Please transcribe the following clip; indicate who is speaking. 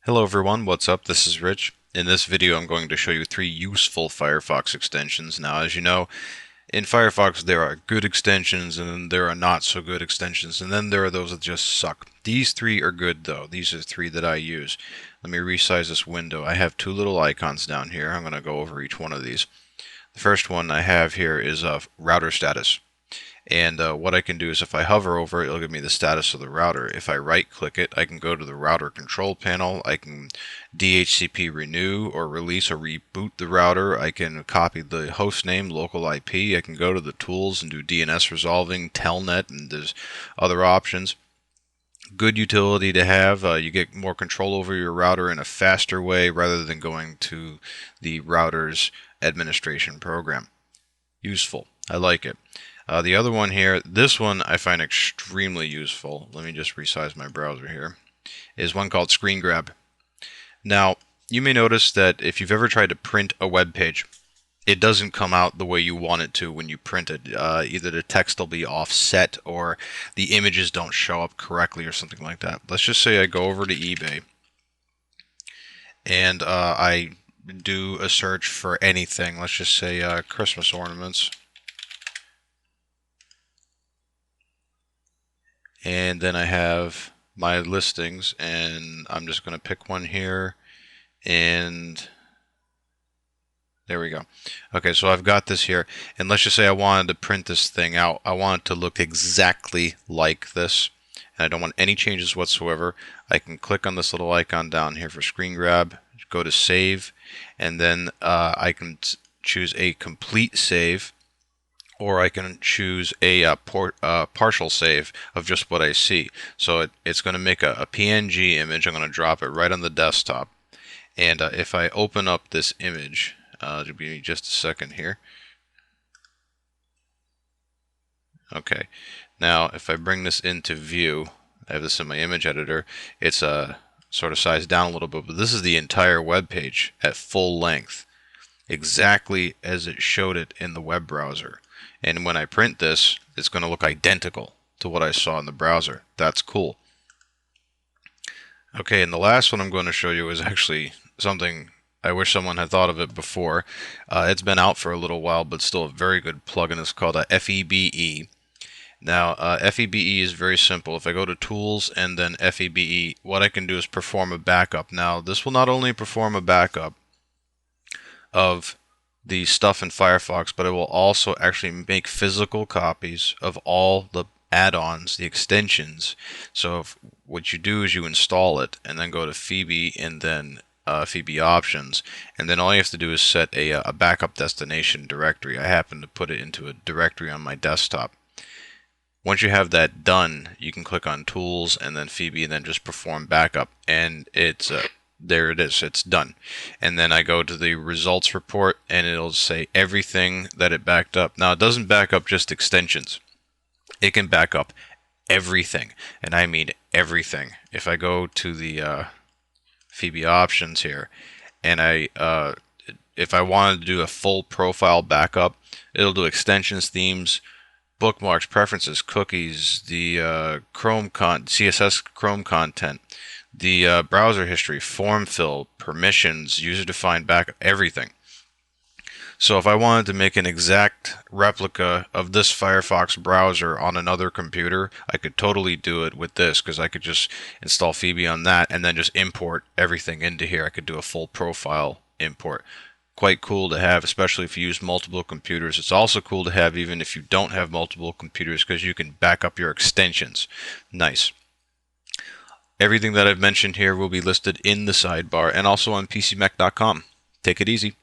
Speaker 1: Hello everyone, what's up? This is Rich. In this video I'm going to show you three useful Firefox extensions. Now as you know, in Firefox there are good extensions and then there are not so good extensions and then there are those that just suck. These three are good though. These are three that I use. Let me resize this window. I have two little icons down here. I'm going to go over each one of these. The first one I have here is router status. And what I can do is if I hover over it, it'll give me the status of the router. If I right click it, I can go to the router control panel. I can DHCP renew or release or reboot the router. I can copy the host name, local IP. I can go to the tools and do DNS resolving, telnet, and there's other options. Good utility to have. You get more control over your router in a faster way rather than going to the router's administration program. Useful. I like it. The other one here, this one I find extremely useful. Let me just resize my browser here. Is one called ScreenGrab. Now, you may notice that if you've ever tried to print a web page, it doesn't come out the way you want it to when you print it. Either the text will be offset or the images don't show up correctly or something like that. Let's just say I go over to eBay and I do a search for anything. Let's just say Christmas ornaments. And then I have my listings, and I'm just going to pick one here, and there we go. Okay, so I've got this here, and let's just say I wanted to print this thing out. I want it to look exactly like this, and I don't want any changes whatsoever. I can click on this little icon down here for ScreenGrab, go to Save, and then I can choose a complete save, or I can choose a partial save of just what I see. So it's going to make a PNG image. I'm going to drop it right on the desktop. And if I open up this image, it'll be just a second here. Okay. Now, if I bring this into view, I have this in my image editor. It's sort of sized down a little bit, but this is the entire web page at full length, exactly as it showed it in the web browser. And when I print this, it's going to look identical to what I saw in the browser. That's cool. Okay, and the last one I'm going to show you is actually something I wish someone had thought of it before. It's been out for a little while, but still a very good plugin. It's called FEBE. Now, FEBE is very simple. If I go to Tools and then FEBE, what I can do is perform a backup. Now, this will not only perform a backup of the stuff in Firefox, but it will also actually make physical copies of all the add-ons, the extensions. So what you do is you install it and then go to FEBE and then FEBE options, and then all you have to do is set a backup destination directory. I happen to put it into a directory on my desktop. Once you have that done, you can click on Tools and then FEBE and then just perform backup, and it's there it is, it's done. And then I go to the results report and it'll say everything that it backed up. Now it doesn't back up just extensions. It can back up everything, and I mean everything. If I go to the FEBE options here and if I wanted to do a full profile backup, it'll do extensions, themes, bookmarks, preferences, cookies, the CSS Chrome content, the browser history, form fill, permissions, user-defined backup, everything. So if I wanted to make an exact replica of this Firefox browser on another computer, I could totally do it with this, because I could just install FEBE on that and then just import everything into here. I could do a full profile import. Quite cool to have, especially if you use multiple computers. It's also cool to have even if you don't have multiple computers, because you can back up your extensions. Nice. Everything that I've mentioned here will be listed in the sidebar and also on PCMech.com. Take it easy.